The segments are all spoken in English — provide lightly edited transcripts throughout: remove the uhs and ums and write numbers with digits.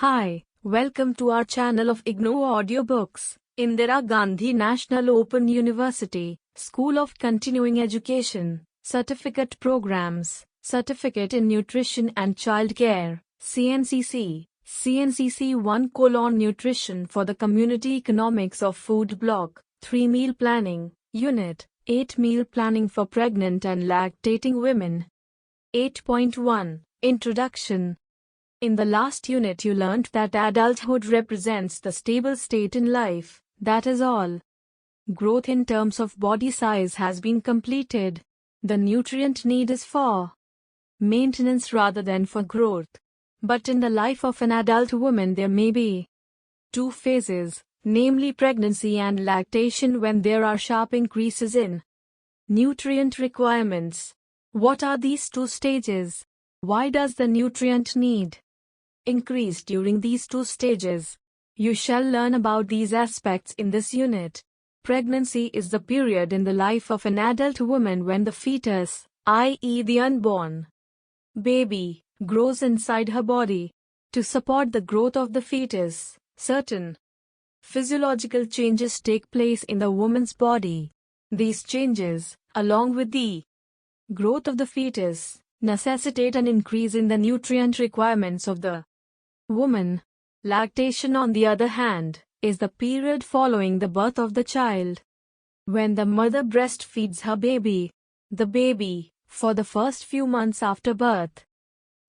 Hi, welcome to our channel of IGNOU Audiobooks, Indira Gandhi National Open University, School of Continuing Education, Certificate Programs, Certificate in Nutrition and Child Care, CNCC, CNCC-1 Nutrition for the Community Economics of Food Block-3 Meal Planning, Unit-8 Meal Planning for Pregnant and Lactating Women. 8.1 Introduction. In the last unit you learnt that adulthood represents the stable state in life, that is all. Growth in terms of body size has been completed. The nutrient need is for maintenance rather than for growth. But in the life of an adult woman there may be two phases, namely pregnancy and lactation, when there are sharp increases in nutrient requirements. What are these two stages? Why does the nutrient need increase during these two stages? You shall learn about these aspects in this unit. Pregnancy is the period in the life of an adult woman when the fetus, i.e. the unborn baby, grows inside her body. To support the growth of the fetus, certain physiological changes take place in the woman's body. These changes, along with the growth of the fetus, necessitate an increase in the nutrient requirements of the woman. Lactation, on the other hand, is the period following the birth of the child. When the mother breastfeeds her baby, the baby, for the first few months after birth,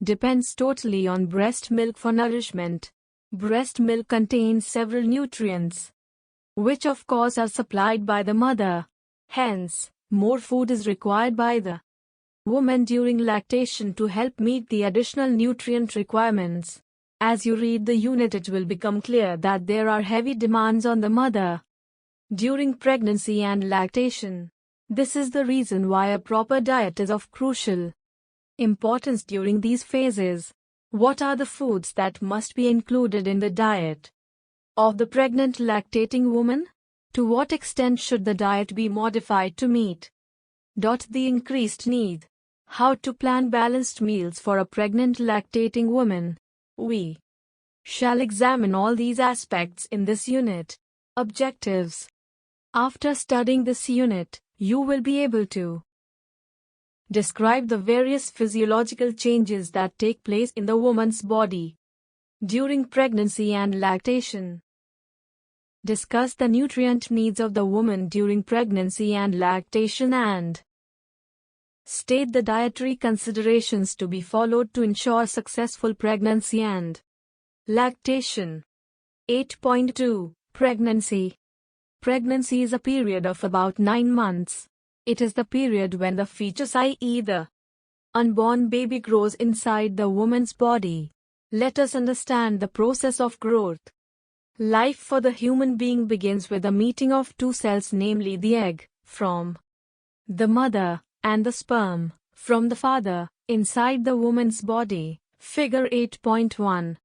depends totally on breast milk for nourishment. Breast milk contains several nutrients, which of course are supplied by the mother. Hence, more food is required by the woman during lactation to help meet the additional nutrient requirements. As you read the unit, it will become clear that there are heavy demands on the mother during pregnancy and lactation. This is the reason why a proper diet is of crucial importance during these phases. What are the foods that must be included in the diet of the pregnant lactating woman? To what extent should the diet be modified to meet the increased need? How to plan balanced meals for a pregnant lactating woman? We shall examine all these aspects in this unit. Objectives. After studying this unit, you will be able to describe the various physiological changes that take place in the woman's body during pregnancy and lactation. Discuss the nutrient needs of the woman during pregnancy and lactation and state the dietary considerations to be followed to ensure successful pregnancy and lactation. 8.2 Pregnancy. Pregnancy is a period of about 9 months. It is the period when the fetus, i.e. the unborn baby, grows inside the woman's body. Let us understand the process of growth. Life for the human being begins with the meeting of two cells, namely the egg, from the mother, and the sperm, from the father, inside the woman's body. Figure 8.1.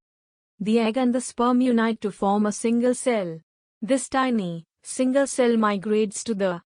The egg and the sperm unite to form a single cell. This tiny, single cell migrates to the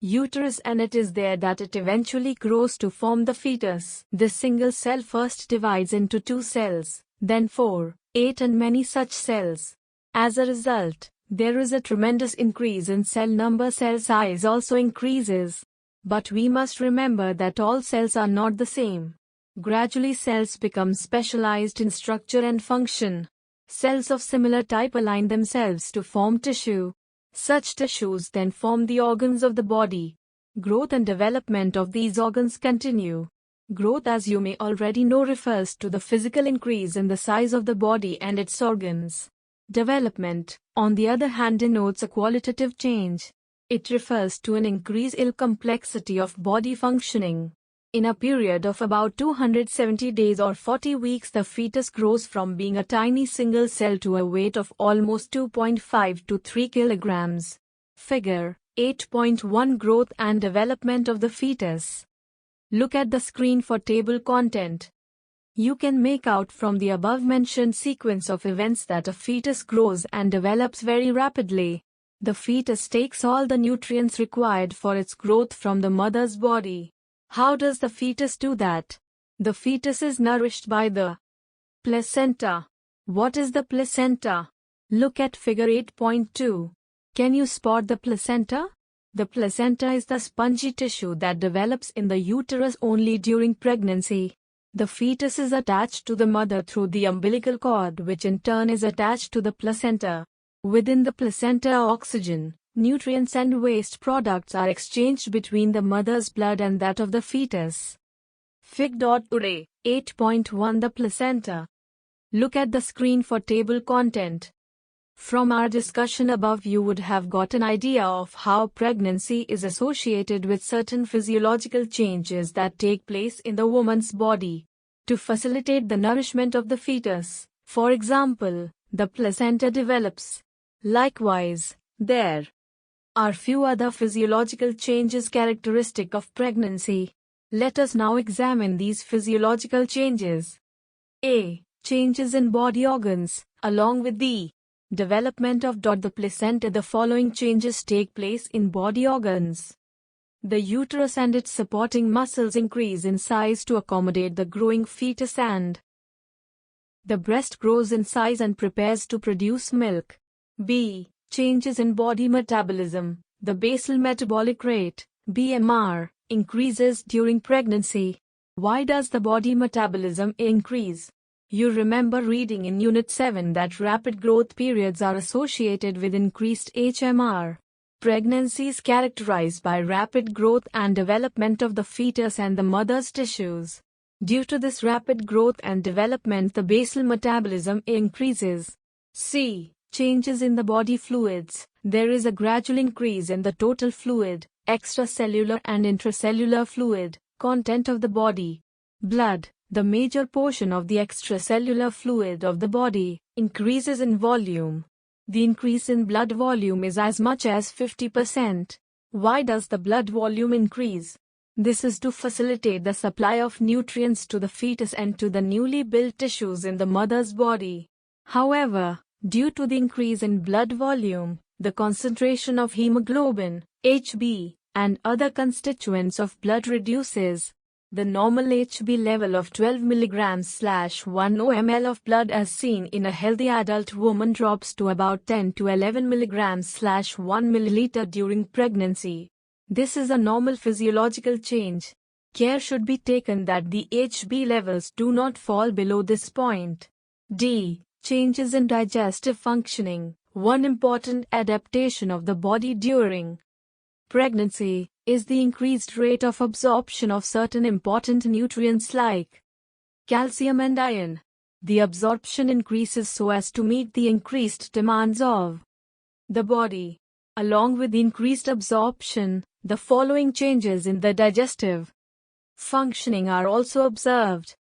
uterus, and it is there that it eventually grows to form the fetus. This single cell first divides into 2 cells, then 4, 8 and many such cells. As a result, there is a tremendous increase in cell number. Cell size also increases. But we must remember that all cells are not the same. Gradually cells become specialized in structure and function. Cells of similar type align themselves to form tissue. Such tissues then form the organs of the body. Growth and development of these organs continue. Growth, as you may already know, refers to the physical increase in the size of the body and its organs. Development, on the other hand, denotes a qualitative change. It refers to an increase in complexity of body functioning. In a period of about 270 days or 40 weeks, the fetus grows from being a tiny single cell to a weight of almost 2.5 to 3 kilograms. Figure 8.1 Growth and development of the fetus. Look at the screen for table content. You can make out from the above-mentioned sequence of events that a fetus grows and develops very rapidly. The fetus takes all the nutrients required for its growth from the mother's body. How does the fetus do that? The fetus is nourished by the placenta. What is the placenta? Look at figure 8.2. Can you spot the placenta? The placenta is the spongy tissue that develops in the uterus only during pregnancy. The fetus is attached to the mother through the umbilical cord, which in turn is attached to the placenta. Within the placenta, oxygen, nutrients and waste products are exchanged between the mother's blood and that of the fetus. Fig.Ure 8.1 The placenta. Look at the screen for table content. From our discussion above, you would have got an idea of how pregnancy is associated with certain physiological changes that take place in the woman's body to facilitate the nourishment of the fetus. For example, the placenta develops. Likewise, there are few other physiological changes characteristic of pregnancy. Let us now examine these physiological changes. A. Changes in body organs. Along with the development of the placenta, the following changes take place in body organs. The uterus and its supporting muscles increase in size to accommodate the growing fetus, and the breast grows in size and prepares to produce milk. B. Changes in body metabolism. The basal metabolic rate, BMR, increases during pregnancy. Why does the body metabolism increase? You remember reading in Unit 7 that rapid growth periods are associated with increased HMR. Pregnancy is characterized by rapid growth and development of the fetus and the mother's tissues. Due to this rapid growth and development, the basal metabolism increases. C. Changes in the body fluids. There is a gradual increase in the total fluid, extracellular and intracellular fluid, content of the body. Blood, the major portion of the extracellular fluid of the body, increases in volume. The increase in blood volume is as much as 50%. Why does the blood volume increase? This is to facilitate the supply of nutrients to the fetus and to the newly built tissues in the mother's body. However, due to the increase in blood volume, the concentration of hemoglobin, Hb, and other constituents of blood reduces. The normal Hb level of 12 mg/1 ml of blood as seen in a healthy adult woman drops to about 10 to 11 mg/1 milliliter during pregnancy. This is a normal physiological change. Care should be taken that the Hb levels do not fall below this point. D. Changes in digestive functioning. One important adaptation of the body during pregnancy is the increased rate of absorption of certain important nutrients like calcium and iron. The absorption increases so as to meet the increased demands of the body. Along with the increased absorption, the following changes in the digestive functioning are also observed.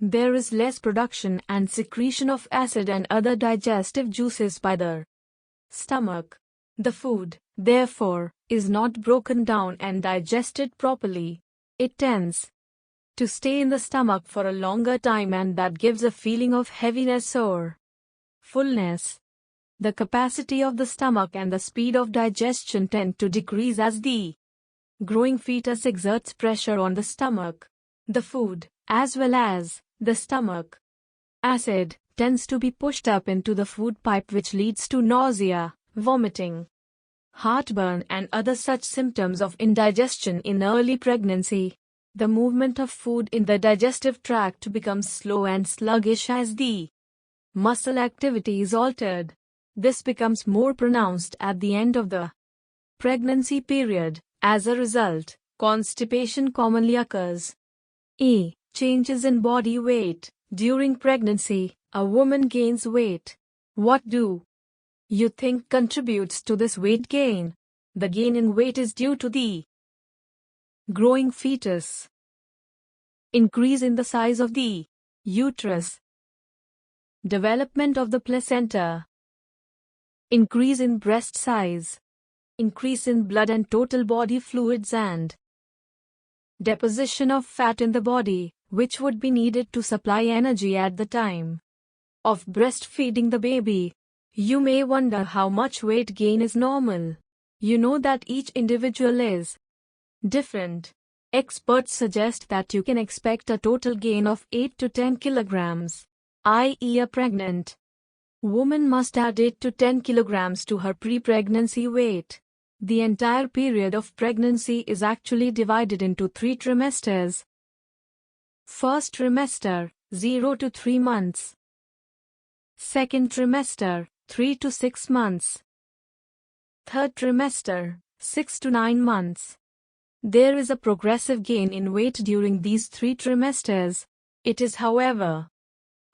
There is less production and secretion of acid and other digestive juices by the stomach. The food, therefore, is not broken down and digested properly. It tends to stay in the stomach for a longer time, and that gives a feeling of heaviness or fullness. The capacity of the stomach and the speed of digestion tend to decrease as the growing fetus exerts pressure on the stomach. The food, as well as the stomach acid, tends to be pushed up into the food pipe, which leads to nausea, vomiting, heartburn, and other such symptoms of indigestion in early pregnancy. The movement of food in the digestive tract becomes slow and sluggish as the muscle activity is altered. This becomes more pronounced at the end of the pregnancy period. As a result, constipation commonly occurs. E. Changes in body weight. During pregnancy, a woman gains weight. What do you think contributes to this weight gain? The gain in weight is due to the growing fetus, increase in the size of the uterus, development of the placenta, increase in breast size, increase in blood and total body fluids, and deposition of fat in the body, which would be needed to supply energy at the time of breastfeeding the baby. You may wonder how much weight gain is normal. You know that each individual is different. Experts suggest that you can expect a total gain of 8 to 10 kilograms i.e. a pregnant woman must add 8 to 10 kilograms to her pre-pregnancy weight. The entire period of pregnancy is actually divided into 3 trimesters. First trimester, 0 to 3 months. Second trimester, 3 to 6 months. Third trimester, 6 to 9 months. There is a progressive gain in weight during these 3 trimesters. It is, however,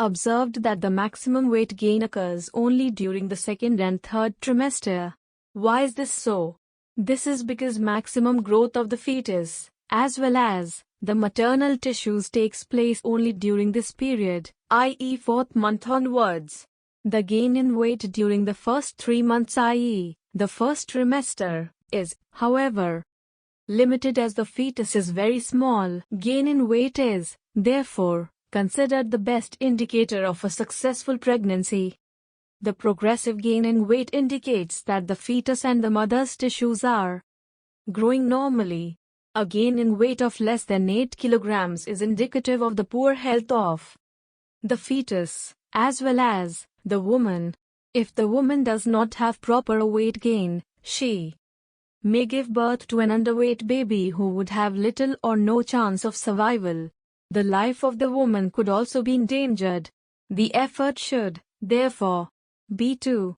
observed that the maximum weight gain occurs only during the second and third trimester. Why is this so? This is because maximum growth of the fetus, as well as the maternal tissues, takes place only during this period, i.e. 4th month onwards. The gain in weight during the first 3 months, i.e. the first trimester, is, however, limited as the fetus is very small. Gain in weight is, therefore, considered the best indicator of a successful pregnancy. The progressive gain in weight indicates that the fetus and the mother's tissues are growing normally. A gain in weight of less than 8 kilograms is indicative of the poor health of the fetus, as well as the woman. If the woman does not have proper weight gain, she may give birth to an underweight baby who would have little or no chance of survival. The life of the woman could also be endangered. The effort should, therefore, be to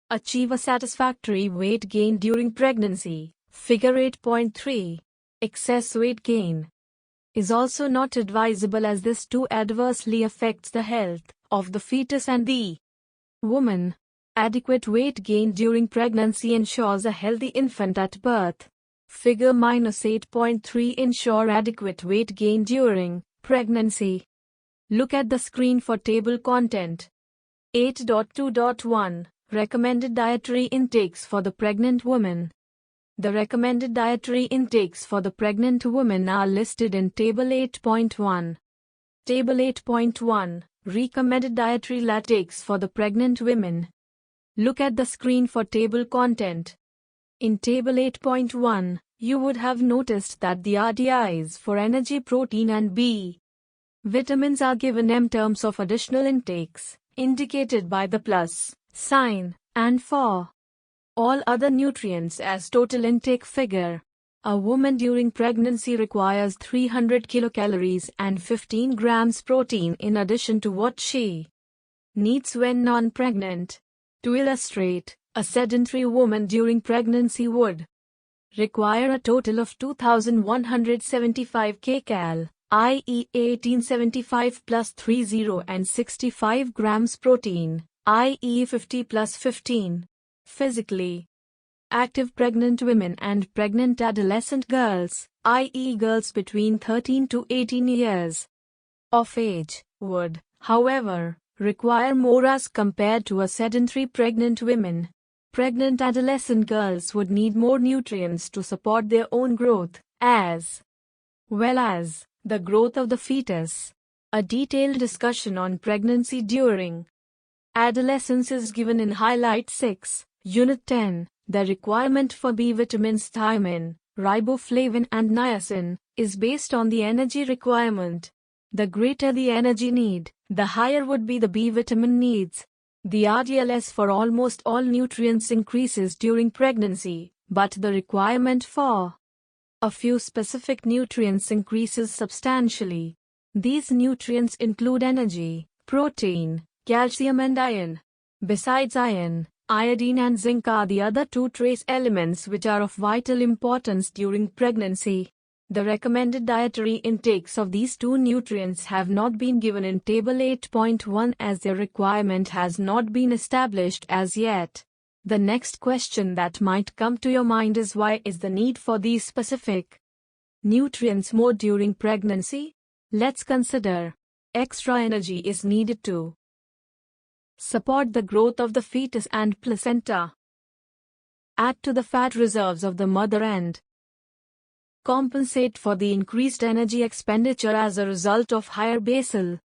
achieve a satisfactory weight gain during pregnancy. Figure 8.3. Excess weight gain is also not advisable, as this too adversely affects the health of the fetus and the woman. Adequate weight gain during pregnancy ensures a healthy infant at birth. Figure -8.3 ensure adequate weight gain during pregnancy. Look at the screen for table content. 8.2.1 Recommended dietary intakes for the pregnant woman. The recommended dietary intakes for the pregnant woman are listed in Table 8.1. Table 8.1 Recommended dietary intakes for the pregnant women. Look at the screen for table content. In Table 8.1, you would have noticed that the RDIs for energy, protein and B vitamins are given in terms of additional intakes, indicated by the plus sign, and for all other nutrients as total intake figure. A woman during pregnancy requires 300 kilocalories and 15 grams protein in addition to what she needs when non-pregnant. To illustrate, a sedentary woman during pregnancy would require a total of 2175 kcal, i.e. 1875 plus 30 and 65 grams protein, i.e. 50 plus 15. Physically active pregnant women and pregnant adolescent girls, i.e. girls between 13 to 18 years of age, would, however, require more as compared to a sedentary pregnant women. Pregnant adolescent girls would need more nutrients to support their own growth, as well as the growth of the fetus. A detailed discussion on pregnancy during adolescence is given in Highlight 6, Unit 10. The requirement for B vitamins, thiamine, riboflavin and niacin, is based on the energy requirement. The greater the energy need, the higher would be the B vitamin needs. The RDLS for almost all nutrients increases during pregnancy, but the requirement for a few specific nutrients increases substantially. These nutrients include energy, protein, calcium and iron. Besides iron, iodine and zinc are the other two trace elements which are of vital importance during pregnancy. The recommended dietary intakes of these two nutrients have not been given in Table 8.1 as their requirement has not been established as yet. The next question that might come to your mind is, why is the need for these specific nutrients more during pregnancy? Let's consider. Extra energy is needed to support the growth of the fetus and placenta, add to the fat reserves of the mother and compensate for the increased energy expenditure as a result of higher basal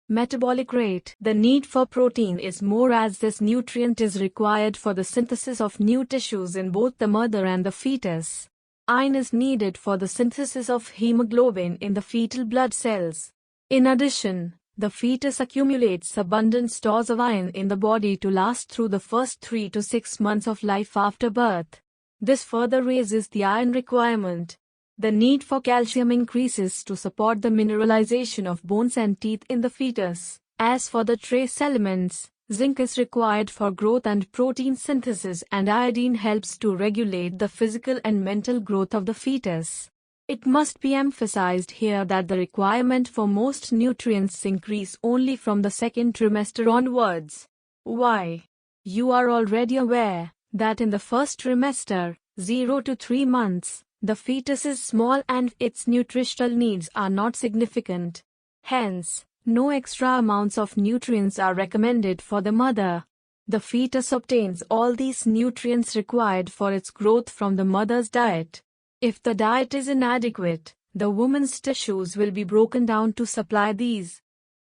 metabolic rate. The need for protein is more as this nutrient is required for the synthesis of new tissues in both the mother and the fetus. Iron is needed for the synthesis of hemoglobin in the fetal blood cells. In addition, The fetus accumulates abundant stores of iron in the body to last through the first 3 to 6 months of life after birth. This further raises the iron requirement. The need for calcium increases to support the mineralization of bones and teeth in the fetus. As for the trace elements, zinc is required for growth and protein synthesis, and iodine helps to regulate the physical and mental growth of the fetus. It must be emphasized here that the requirement for most nutrients increase only from the second trimester onwards. Why? You are already aware that in the first trimester, 0 to 3 months, the fetus is small and its nutritional needs are not significant. Hence, no extra amounts of nutrients are recommended for the mother. The fetus obtains all these nutrients required for its growth from the mother's diet. If the diet is inadequate, the woman's tissues will be broken down to supply these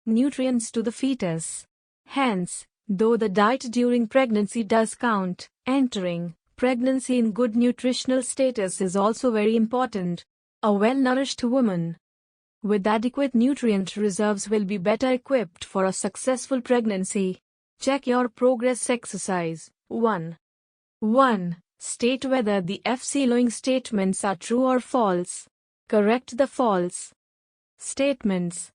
nutrients to the fetus. Hence, though the diet during pregnancy does count, entering pregnancy in good nutritional status is also very important. A well-nourished woman with adequate nutrient reserves will be better equipped for a successful pregnancy. Check your progress exercise. 1. 1. State whether the following statements are true or false. Correct the false statements.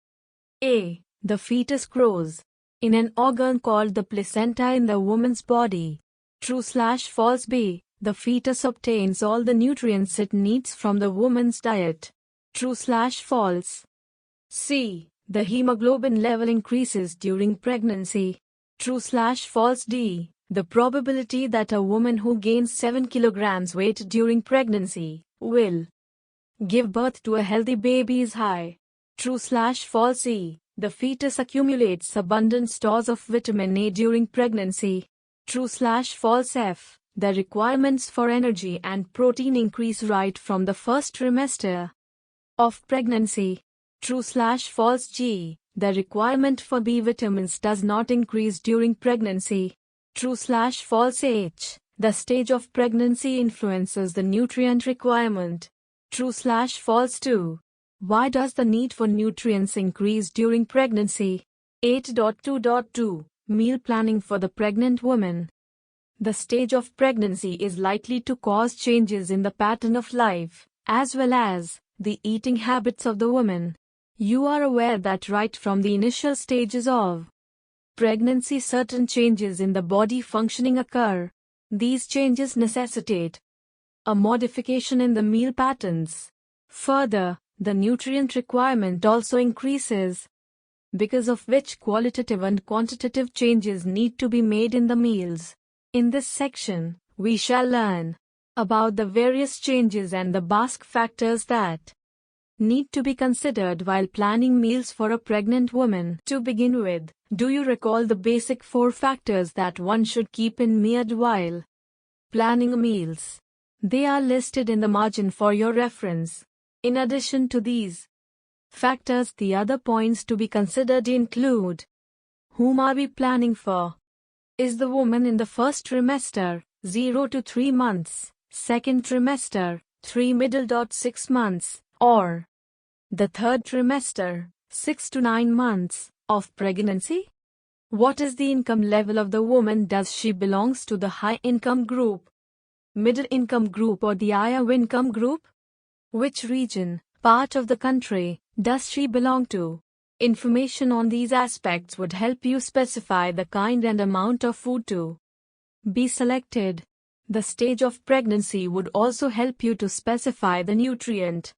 A. The fetus grows in an organ called the placenta in the woman's body. True/false. B. The fetus obtains all the nutrients it needs from the woman's diet. True/false. C. The hemoglobin level increases during pregnancy. True/false. D. The probability that a woman who gains 7 kilograms weight during pregnancy will give birth to a healthy baby is high. True/false. E. The fetus accumulates abundant stores of vitamin A during pregnancy. True/false. F. The requirements for energy and protein increase right from the first trimester of pregnancy. True/false. G. The requirement for B vitamins does not increase during pregnancy. True/false. H. The stage of pregnancy influences the nutrient requirement. True/false. 2. Why does the need for nutrients increase during pregnancy? 8.2.2 Meal planning for the pregnant woman. The stage of pregnancy is likely to cause changes in the pattern of life, as well as the eating habits of the woman. You are aware that right from the initial stages of pregnancy, certain changes in the body functioning occur. These changes necessitate a modification in the meal patterns. Further, the nutrient requirement also increases, because of which qualitative and quantitative changes need to be made in the meals. In this section, we shall learn about the various changes and the basic factors that need to be considered while planning meals for a pregnant woman. To begin with, do you recall the basic 4 factors that one should keep in mind while planning meals? They are listed in the margin for your reference. In addition to these factors, the other points to be considered include: whom are we planning for? Is the woman in the first trimester, 0 to 3 months, second trimester, 3 middle 6 months, or the third trimester, 6 to 9 months, of pregnancy? What is the income level of the woman? Does she belongs to the high income group, middle income group, or the higher income group? Which region, part of the country, does she belong to? Information on these aspects would help you specify the kind and amount of food to be selected. The stage of pregnancy would also help you to specify the nutrient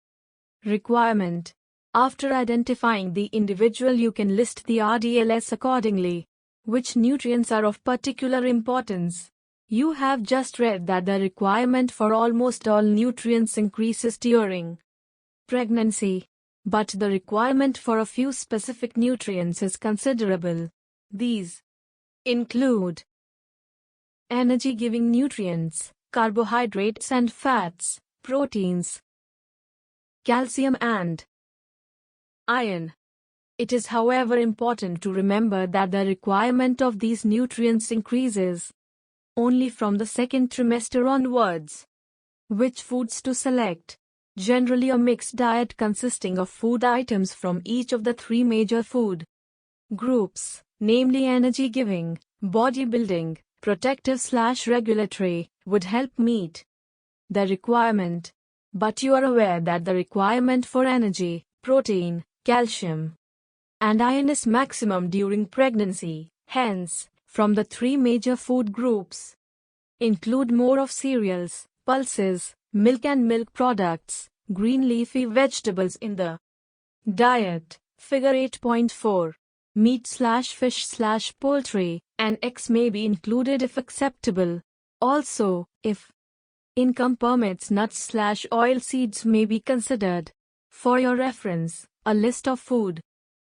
requirement. After identifying the individual, you can list the RDLS accordingly. Which nutrients are of particular importance? You have just read that the requirement for almost all nutrients increases during pregnancy, but the requirement for a few specific nutrients is considerable. These include energy-giving nutrients, carbohydrates and fats, proteins, calcium and iron. It is, however, important to remember that the requirement of these nutrients increases only from the second trimester onwards. Which foods to select? Generally a mixed diet consisting of food items from each of the 3 major food groups, namely energy-giving, bodybuilding, protective/regulatory, would help meet the requirement. But you are aware that the requirement for energy, protein, calcium, and iron is maximum during pregnancy. Hence, from the three major food groups, include more of cereals, pulses, milk and milk products, green leafy vegetables in the diet. Figure 8.4. Meat/fish/poultry, and eggs may be included if acceptable. Also, if income permits, nuts/oil seeds may be considered. For your reference, a list of food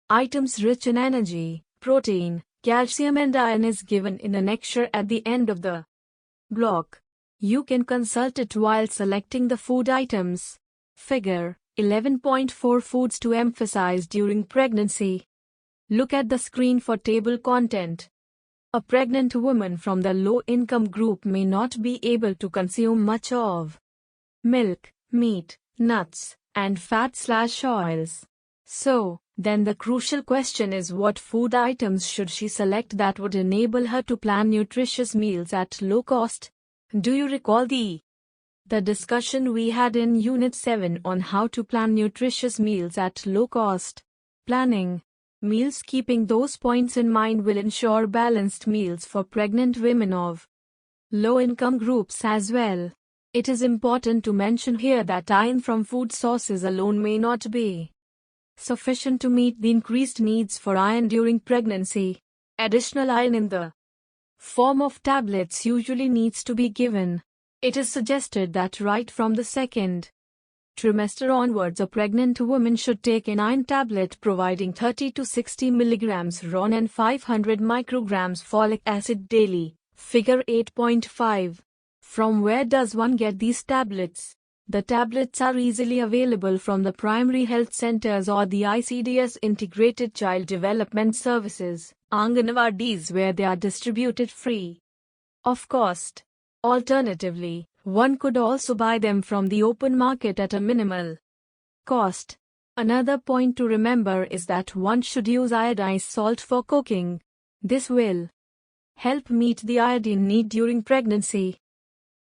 items rich in energy, protein, calcium and iron is given in annexure at the end of the block. You can consult it while selecting the food items. Figure 11.4. Foods to emphasize during pregnancy. Look at the screen for table content. A pregnant woman from the low-income group may not be able to consume much of milk, meat, nuts, and fat/oils. So, then the crucial question is, what food items should she select that would enable her to plan nutritious meals at low cost? Do you recall the discussion we had in Unit 7 on how to plan nutritious meals at low cost? Planning meals, keeping those points in mind, will ensure balanced meals for pregnant women of low-income groups as well. It is important to mention here that iron from food sources alone may not be sufficient to meet the increased needs for iron during pregnancy. Additional iron in the form of tablets usually needs to be given. It is suggested that right from the second trimester onwards, a pregnant woman should take an iron tablet providing 30 to 60 mg RON and 500 micrograms folic acid daily. Figure 8.5. From where does one get these tablets? The tablets are easily available from the primary health centers or the ICDS Integrated Child Development Services, Anganwadis, where they are distributed free of cost. Alternatively, one could also buy them from the open market at a minimal cost. Another point to remember is that one should use iodized salt for cooking. This will help meet the iodine need during pregnancy.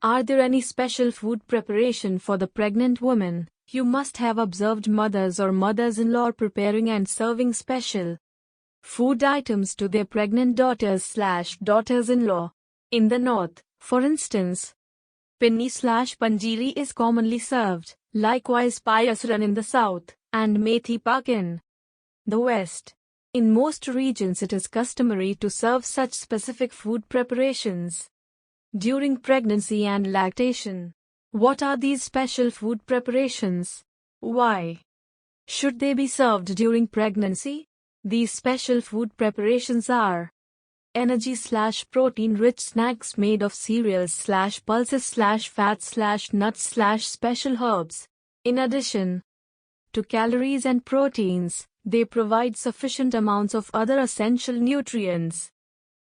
Are there any special food preparation for the pregnant woman? You must have observed mothers or mothers-in-law preparing and serving special food items to their pregnant daughters/daughters-in-law. In the north, for instance, pinni/panjiri is commonly served, likewise payasran in the south, and methi pak in the west. In most regions it is customary to serve such specific food preparations during pregnancy and lactation. What are these special food preparations? Why should they be served during pregnancy? These special food preparations are energy/protein-rich snacks made of cereals/pulses/fats/nuts/special herbs. In addition to calories and proteins, they provide sufficient amounts of other essential nutrients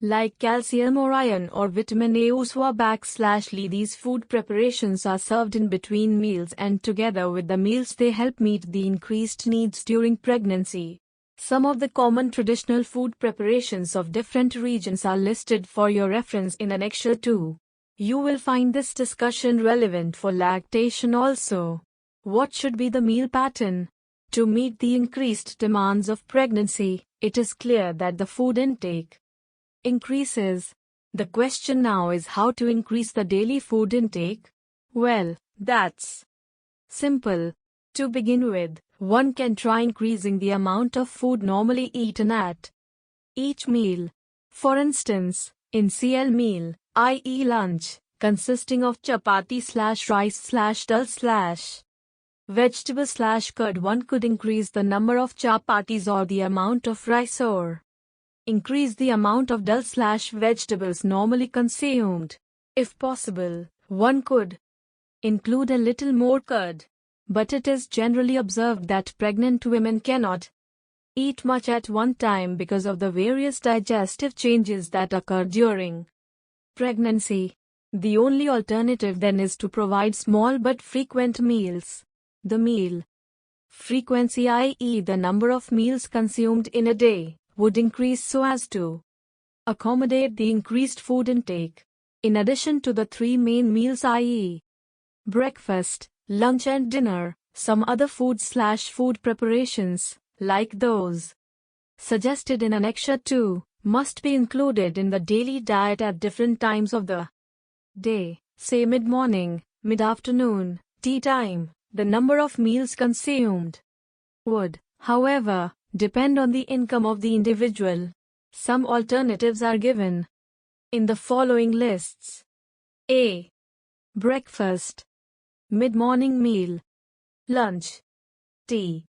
like calcium or iron or vitamin A or SOCE. These food preparations are served in between meals, and together with the meals they help meet the increased needs during pregnancy. Some of the common traditional food preparations of different regions are listed for your reference in Annexure 2. You will find this discussion relevant for lactation also. What should be the meal pattern? To meet the increased demands of pregnancy, it is clear that the food intake increases. The question now is how to increase the daily food intake? Well, that's simple. To begin with, one can try increasing the amount of food normally eaten at each meal. For instance, in CL meal, i.e. lunch, consisting of chapati/rice/dal/vegetable/curd, one could increase the number of chapatis or the amount of rice, or increase the amount of dal/vegetables normally consumed. If possible, one could include a little more curd. But it is generally observed that pregnant women cannot eat much at one time because of the various digestive changes that occur during pregnancy. The only alternative then is to provide small but frequent meals. The meal frequency, i.e. the number of meals consumed in a day, would increase so as to accommodate the increased food intake. In addition to the three main meals, i.e., breakfast, lunch and dinner, some other food preparations, like those suggested in Annexure 2, must be included in the daily diet at different times of the day, say mid-morning, mid-afternoon, tea time. The number of meals consumed would, however, depend on the income of the individual. Some alternatives are given in the following lists. A. Breakfast, mid-morning meal, lunch, tea,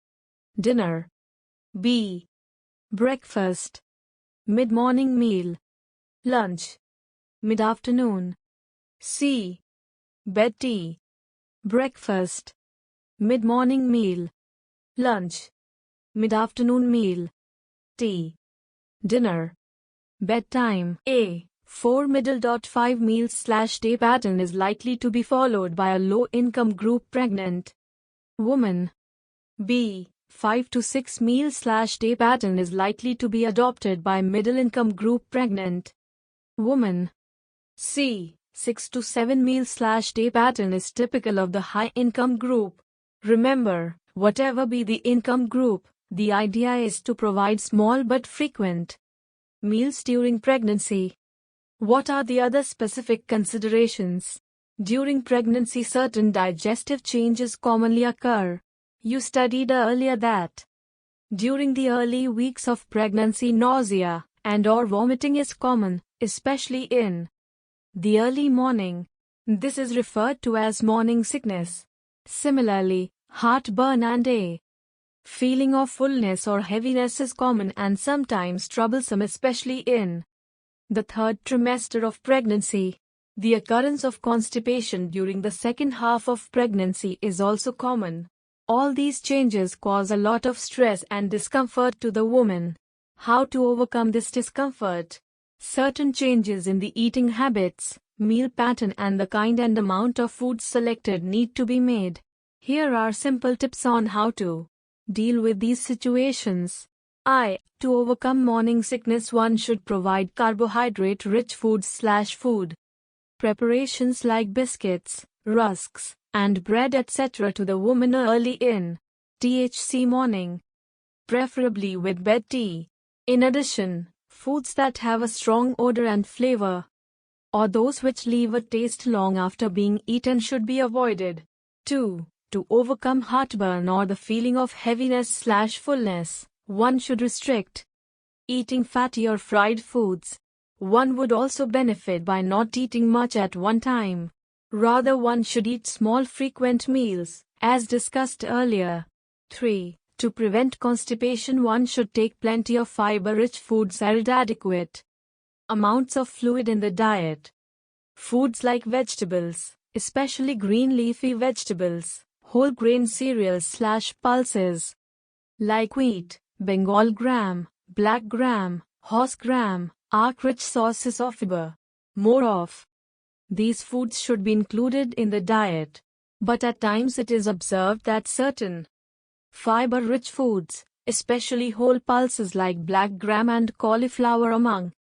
dinner. B. Breakfast, mid-morning meal, lunch, mid-afternoon. C. Bed tea, breakfast, mid-morning meal, lunch, mid-afternoon meal, tea, dinner. Bedtime. A. 4 middle.5 meals/day pattern is likely to be followed by a low-income group pregnant woman. B. 5 to 6 meals/day pattern is likely to be adopted by middle-income group pregnant woman. C. 6 to 7 meals/day pattern is typical of the high-income group. Remember, whatever be the income group, the idea is to provide small but frequent meals during pregnancy. What are the other specific considerations? During pregnancy, certain digestive changes commonly occur. You studied earlier that during the early weeks of pregnancy, nausea and/or vomiting is common, especially in the early morning. This is referred to as morning sickness. Similarly, heartburn and a feeling of fullness or heaviness is common and sometimes troublesome, especially in the third trimester of pregnancy. The occurrence of constipation during the second half of pregnancy is also common. All these changes cause a lot of stress and discomfort to the woman. How to overcome this discomfort? Certain changes in the eating habits, meal pattern and the kind and amount of food selected need to be made. Here are simple tips on how to deal with these situations. To overcome morning sickness, one should provide carbohydrate-rich food preparations like biscuits, rusks, and bread etc. to the woman early in THC morning, preferably with bed tea. In addition, foods that have a strong odor and flavor, or those which leave a taste long after being eaten, should be avoided. 2. To overcome heartburn or the feeling of heaviness/fullness, one should restrict eating fatty or fried foods. One would also benefit by not eating much at one time. Rather, one should eat small frequent meals, as discussed earlier. 3. To prevent constipation, one should take plenty of fiber-rich foods and adequate amounts of fluid in the diet. Foods like vegetables, especially green leafy vegetables, whole grain cereals/pulses, like wheat, Bengal gram, black gram, horse gram, are rich sources of fiber. More of these foods should be included in the diet. But at times it is observed that certain fiber-rich foods, especially whole pulses like black gram and cauliflower among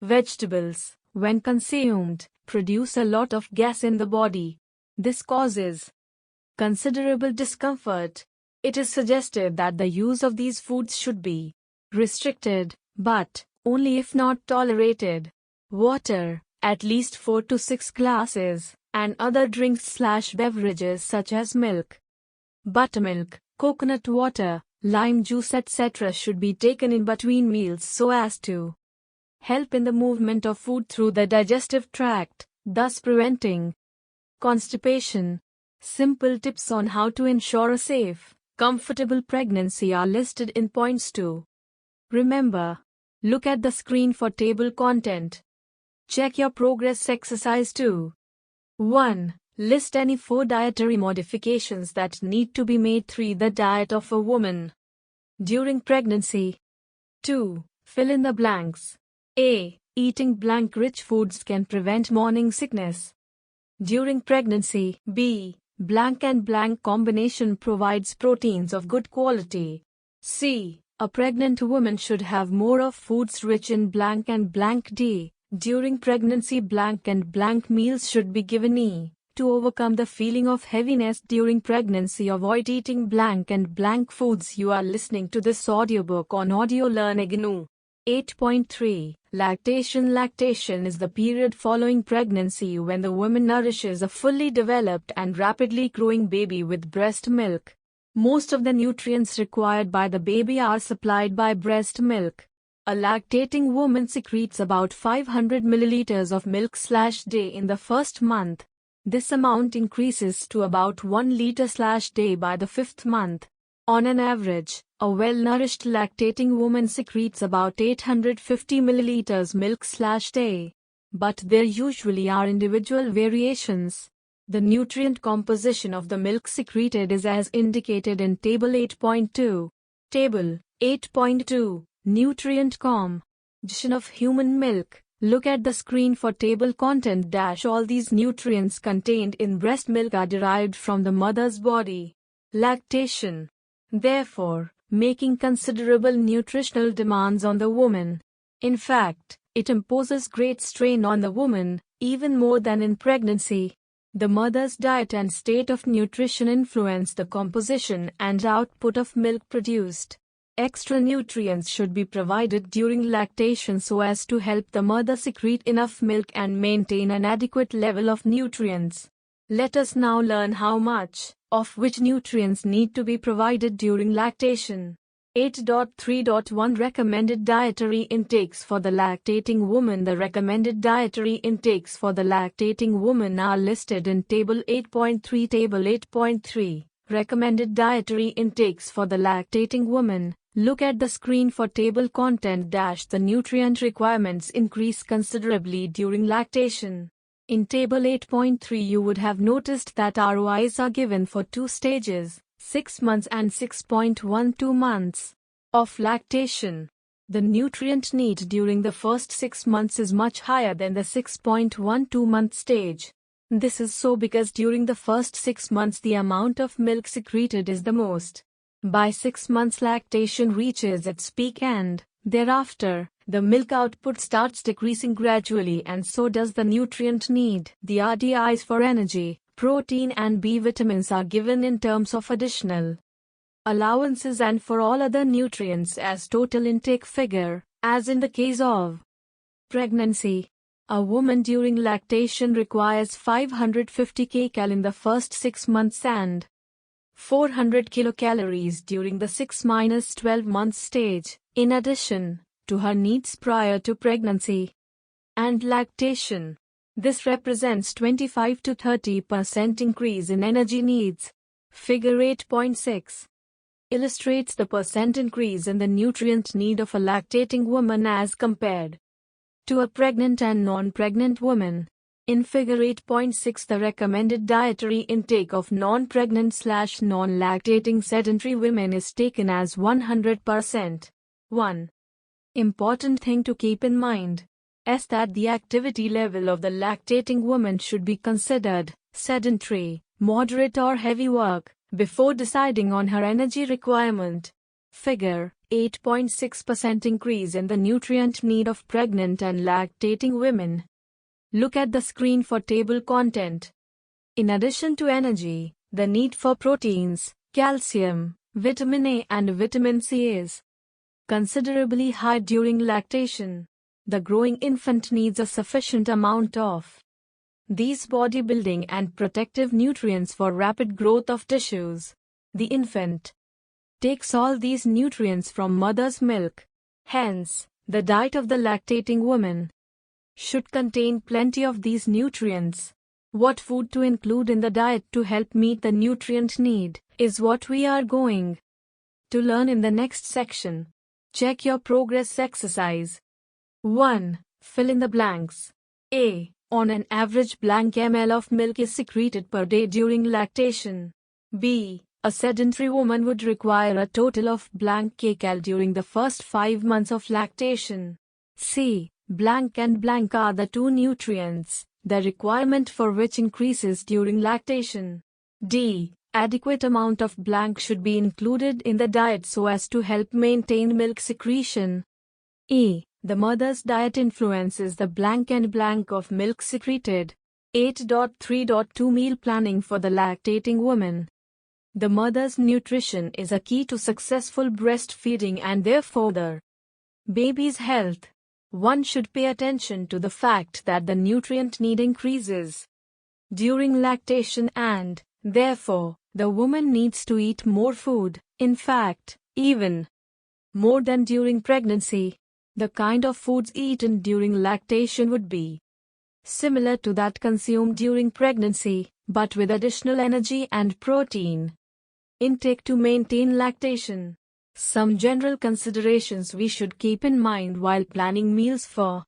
vegetables, when consumed, produce a lot of gas in the body. This causes considerable discomfort. It is suggested that the use of these foods should be restricted, but only if not tolerated. Water, at least 4 to 6 glasses, and other drinks/beverages such as milk, buttermilk, coconut water, lime juice etc. should be taken in between meals so as to help in the movement of food through the digestive tract, thus preventing constipation. Simple tips on how to ensure a safe, comfortable pregnancy are listed in points 2. Remember, look at the screen for table content. Check your progress. Exercise 2. 1. List any 4 dietary modifications that need to be made through the diet of a woman during pregnancy. 2. Fill in the blanks. A. Eating blank rich foods can prevent morning sickness during pregnancy. B. Blank and blank combination provides proteins of good quality. C. A pregnant woman should have more of foods rich in blank and blank D. During pregnancy, blank and blank meals should be given E. To overcome the feeling of heaviness during pregnancy, avoid eating blank and blank foods. You are listening to this audiobook on Audio Learn IGNOU. 8.3 Lactation. Lactation is the period following pregnancy when the woman nourishes a fully developed and rapidly growing baby with breast milk. Most of the nutrients required by the baby are supplied by breast milk. A lactating woman secretes about 500 milliliters of milk/day in the first month. This amount increases to about 1 liter/day by the 5th month. On an average, a well-nourished lactating woman secretes about 850 milliliters milk/day. But there usually are individual variations. The nutrient composition of the milk secreted is as indicated in Table 8.2. Table 8.2 Nutrient composition of human milk. Look at the screen for table content. All these nutrients contained in breast milk are derived from the mother's body. Lactation, therefore, making considerable nutritional demands on the woman. In fact, it imposes great strain on the woman, even more than in pregnancy. The mother's diet and state of nutrition influence the composition and output of milk produced. Extra nutrients should be provided during lactation so as to help the mother secrete enough milk and maintain an adequate level of nutrients. Let us now learn how much of which nutrients need to be provided during lactation. 8.3.1 Recommended dietary intakes for the lactating woman. The recommended dietary intakes for the lactating woman are listed in Table 8.3. Table 8.3 Recommended dietary intakes for the lactating woman. Look at the screen for table content. The nutrient requirements increase considerably during lactation. In Table 8.3 you would have noticed that ROIs are given for 2 stages, 6 months and 6.12 months of lactation. The nutrient need during the first 6 months is much higher than the 6.12 month stage. This is so because during the first 6 months the amount of milk secreted is the most. By 6 months lactation reaches its peak and, thereafter, the milk output starts decreasing gradually and so does the nutrient need. The RDIs for energy, protein and B vitamins are given in terms of additional allowances and for all other nutrients as total intake figure, as in the case of pregnancy. A woman during lactation requires 550 kcal in the first 6 months and 400 kilocalories during the 6-12 month stage, in addition to her needs prior to pregnancy and lactation. This represents 25 to 30% increase in energy needs. Figure 8.6 illustrates the percent increase in the nutrient need of a lactating woman as compared to a pregnant and non-pregnant woman. In Figure 8.6 the recommended dietary intake of non-pregnant/non-lactating sedentary women is taken as 100%. 1. Important thing to keep in mind is that the activity level of the lactating woman should be considered sedentary, moderate or heavy work before deciding on her energy requirement. Figure 8.6% increase in the nutrient need of pregnant and lactating women. Look at the screen for table content. In addition to energy, the need for proteins, calcium, vitamin A and vitamin C is considerably high during lactation. The growing infant needs a sufficient amount of these bodybuilding and protective nutrients for rapid growth of tissues. The infant takes all these nutrients from mother's milk. Hence, the diet of the lactating woman should contain plenty of these nutrients. What food to include in the diet to help meet the nutrient need is what we are going to learn in the next section. Check your progress exercise. 1. Fill in the blanks. A. On an average blank ml of milk is secreted per day during lactation. B. A sedentary woman would require a total of blank kcal during the first 5 months of lactation. C. Blank and blank are the 2 nutrients, the requirement for which increases during lactation. D. Adequate amount of blank should be included in the diet so as to help maintain milk secretion. E. The mother's diet influences the blank and blank of milk secreted. 8.3.2 Meal planning for the lactating woman. The mother's nutrition is a key to successful breastfeeding and therefore the baby's health. One should pay attention to the fact that the nutrient need increases during lactation and, therefore, the woman needs to eat more food, in fact, even more than during pregnancy. The kind of foods eaten during lactation would be similar to that consumed during pregnancy, but with additional energy and protein intake to maintain lactation. Some general considerations we should keep in mind while planning meals for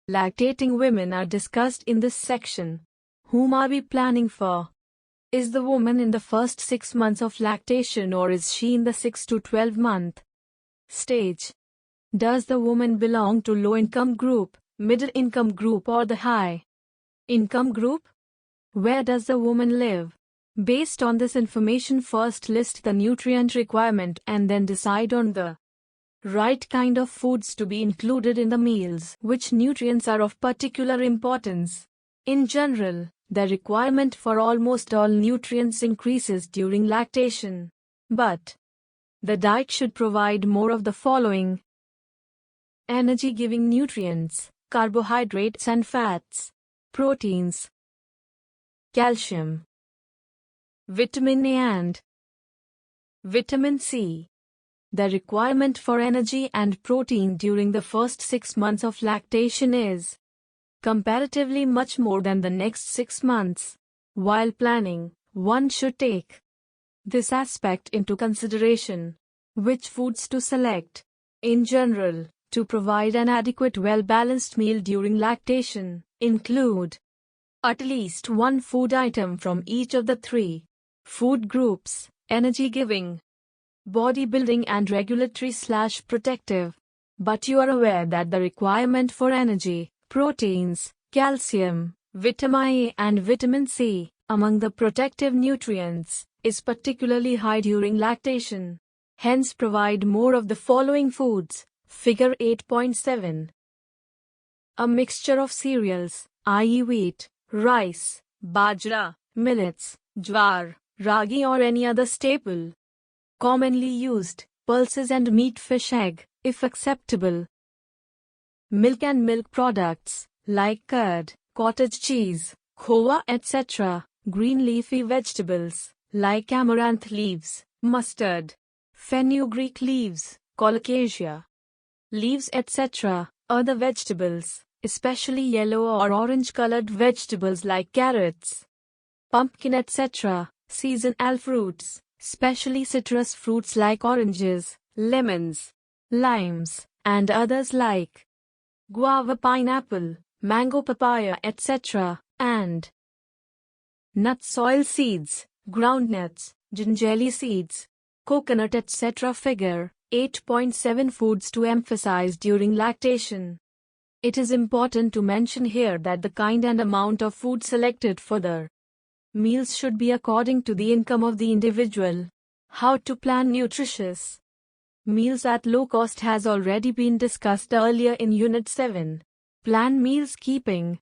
lactating women are discussed in this section. Whom are we planning for? Is the woman in the first 6 months of lactation or is she in the 6 to 12 month stage? Does the woman belong to low-income group, middle-income group or the high-income group? Where does the woman live? Based on this information, first list the nutrient requirement and then decide on the right kind of foods to be included in the meals. Which nutrients are of particular importance? In general, the requirement for almost all nutrients increases during lactation. But the diet should provide more of the following: energy-giving nutrients, carbohydrates and fats, proteins, calcium, vitamin A and vitamin C. The requirement for energy and protein during the first 6 months of lactation is comparatively much more than the next 6 months. While planning, one should take this aspect into consideration. Which foods to select? In general, to provide an adequate well-balanced meal during lactation, include at least one food item from each of the 3 food groups: energy-giving, bodybuilding and regulatory/protective. But you are aware that the requirement for energy, proteins, calcium, vitamin A and vitamin C, among the protective nutrients, is particularly high during lactation. Hence provide more of the following foods. Figure 8.7. A mixture of cereals, i.e. wheat, rice, bajra, millets, jowar, ragi or any other staple. Commonly used, pulses and meat, fish, egg, if acceptable. Milk and milk products, like curd, cottage cheese, khowa, etc. Green leafy vegetables, like amaranth leaves, mustard, fenugreek leaves, colocasia leaves, etc. Other vegetables, especially yellow or orange-colored vegetables like carrots, pumpkin, etc. Seasonal fruits, especially citrus fruits like oranges, lemons, limes, and others like guava, pineapple, mango, papaya, etc. And nuts, oil seeds, groundnuts, gingerly seeds, coconut, etc. Figure 8.7. Foods to emphasize during lactation. It is important to mention here that the kind and amount of food selected for the meals should be according to the income of the individual. How to plan nutritious meals at low cost has already been discussed earlier in Unit 7. Plan meals keeping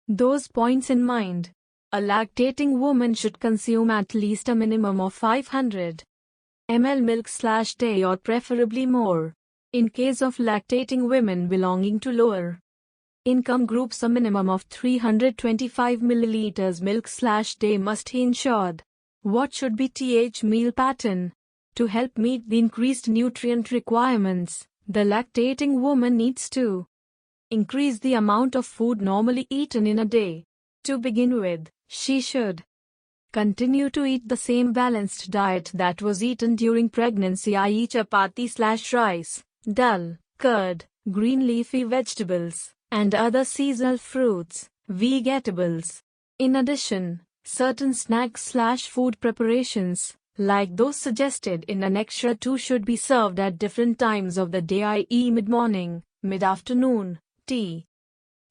those points in mind. A lactating woman should consume at least a minimum of 500 ml milk/day or preferably more. In case of lactating women belonging to lower income groups, a minimum of 325 milliliters milk/day must be ensured. What should be th meal pattern? To help meet the increased nutrient requirements, the lactating woman needs to increase the amount of food normally eaten in a day. To begin with, she should continue to eat the same balanced diet that was eaten during pregnancy, i.e. chapati/rice, dal, curd, green leafy vegetables, and other seasonal fruits, vegetables. In addition, certain snacks/food preparations, like those suggested in Annexure 2, should be served at different times of the day, i.e. mid-morning, mid-afternoon, tea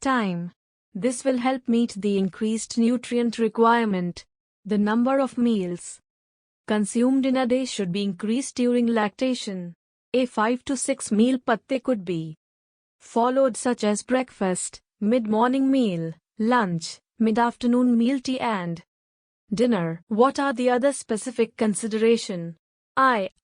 time. This will help meet the increased nutrient requirement. The number of meals consumed in a day should be increased during lactation. A 5 to 6 meal patte could be followed, such as breakfast, mid-morning meal, lunch, mid-afternoon meal, tea and dinner. What are the other specific consideration?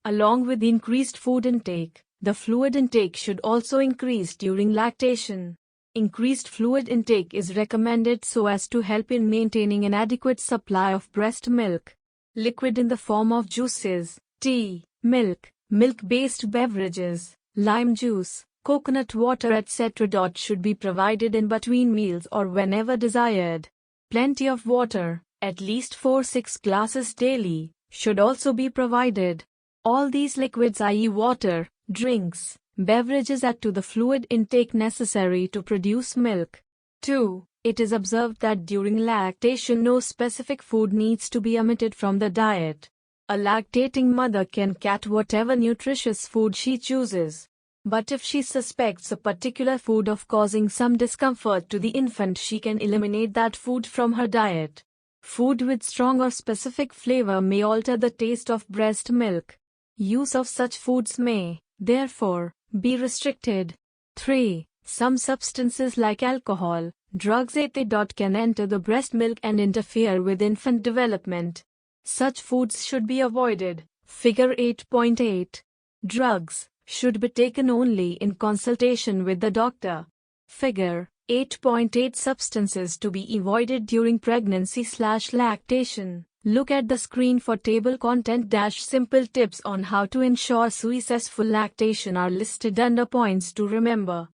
Along with the increased food intake, the fluid intake should also increase during lactation. Increased fluid intake is recommended so as to help in maintaining an adequate supply of breast milk. Liquid in the form of juices, tea, milk, milk-based beverages, lime juice, coconut water, etc. should be provided in between meals or whenever desired. Plenty of water, at least 4-6 glasses daily, should also be provided. All these liquids, i.e. water, drinks, beverages, add to the fluid intake necessary to produce milk. 2. It is observed that during lactation no specific food needs to be omitted from the diet. A lactating mother can cut whatever nutritious food she chooses. But if she suspects a particular food of causing some discomfort to the infant, she can eliminate that food from her diet. Food with strong or specific flavor may alter the taste of breast milk. Use of such foods may, therefore, be restricted. 3. Some substances like alcohol, drugs, etc. can enter the breast milk and interfere with infant development. Such foods should be avoided. Figure 8.8. Drugs should be taken only in consultation with the doctor. Figure 8.8. Substances to be avoided during pregnancy/lactation. Look at the screen for table content. Simple tips on how to ensure successful lactation are listed under points to remember.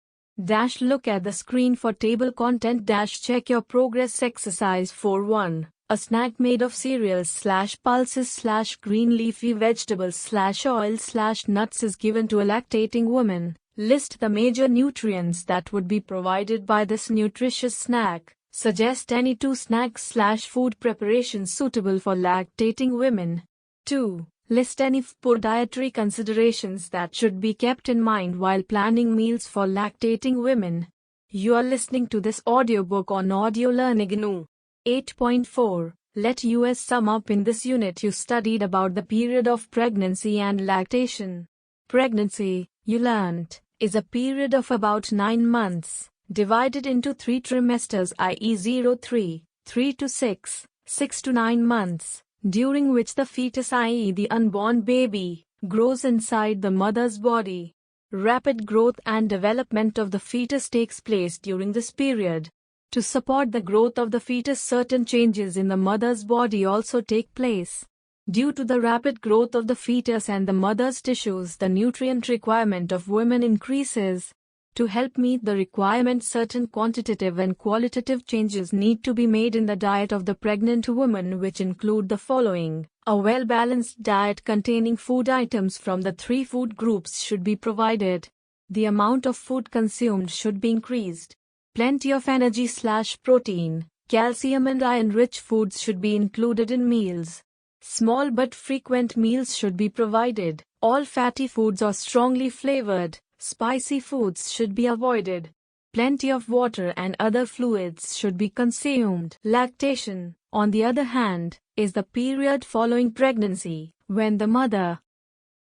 Look at the screen for table content. Check your progress. Exercise 4.1. A snack made of cereals/pulses/green leafy vegetables/oil/nuts is given to a lactating woman. List the major nutrients that would be provided by this nutritious snack. Suggest any 2 snacks/food preparations suitable for lactating women. 2. List any 4 dietary considerations that should be kept in mind while planning meals for lactating women. You are listening to this audiobook on Audio Learn IGNOU. 8.4. Let us sum up. In this unit you studied about the period of pregnancy and lactation. Pregnancy, you learnt, is a period of about 9 months, divided into 3 trimesters, i.e. 0-3, 3-6, 6-9 months, during which the fetus, i.e. the unborn baby, grows inside the mother's body. Rapid growth and development of the fetus takes place during this period. To support the growth of the fetus, certain changes in the mother's body also take place. Due to the rapid growth of the fetus and the mother's tissues, the nutrient requirement of women increases. To help meet the requirement, certain quantitative and qualitative changes need to be made in the diet of the pregnant woman, which include the following. A well-balanced diet containing food items from the 3 food groups should be provided. The amount of food consumed should be increased. Plenty of energy/protein, calcium and iron-rich foods should be included in meals. Small but frequent meals should be provided. All fatty foods or strongly flavored, spicy foods should be avoided. Plenty of water and other fluids should be consumed. Lactation, on the other hand, is the period following pregnancy, when the mother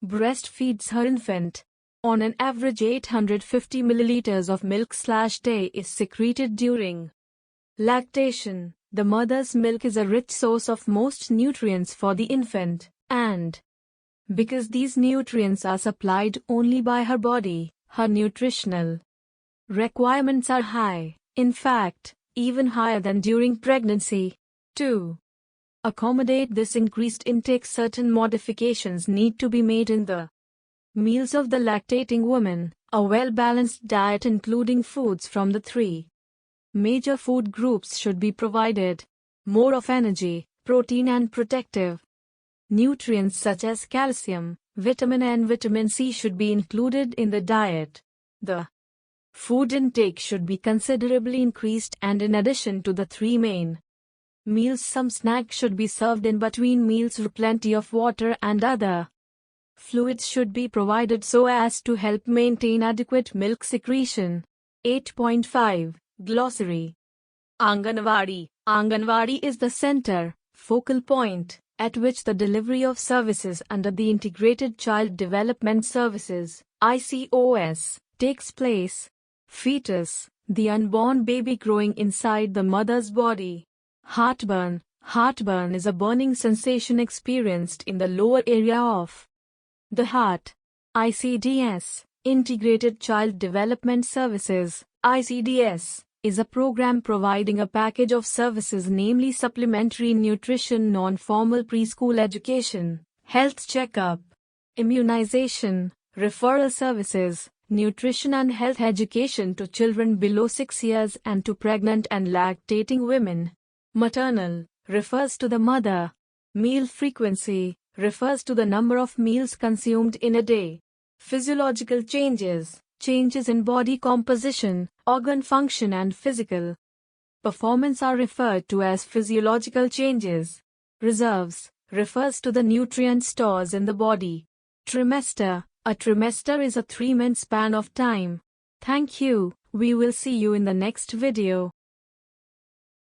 breastfeeds her infant. On an average, 850 milliliters of milk/day is secreted during lactation. The mother's milk is a rich source of most nutrients for the infant, and because these nutrients are supplied only by her body, her nutritional requirements are high, in fact, even higher than during pregnancy. 2. Accommodate this increased intake, certain modifications need to be made in the meals of the lactating woman. A well-balanced diet including foods from the 3 major food groups should be provided. More of energy, protein and protective nutrients such as calcium, vitamin A and vitamin C should be included in the diet. The food intake should be considerably increased, and in addition to the 3 main meals, some snacks should be served in between meals. Plenty of water and other fluids should be provided so as to help maintain adequate milk secretion. 8.5. Glossary. Anganwadi. Anganwadi is the center, focal point, at which the delivery of services under the Integrated Child Development Services, ICOS, takes place. Fetus, the unborn baby growing inside the mother's body. Heartburn. Heartburn is a burning sensation experienced in the lower area of the heart. ICDS, Integrated Child Development Services, ICDS, is a program providing a package of services, namely supplementary nutrition, non-formal preschool education, health checkup, immunization, referral services, nutrition and health education to children below 6 years and to pregnant and lactating women. Maternal refers to the mother. Meal frequency refers to the number of meals consumed in a day. Physiological changes in body composition, organ function and physical performance are referred to as physiological changes. Reserves refers to the nutrient stores in the body. Trimester. A trimester is a 3-month span of time. Thank you. We will see you in the next video.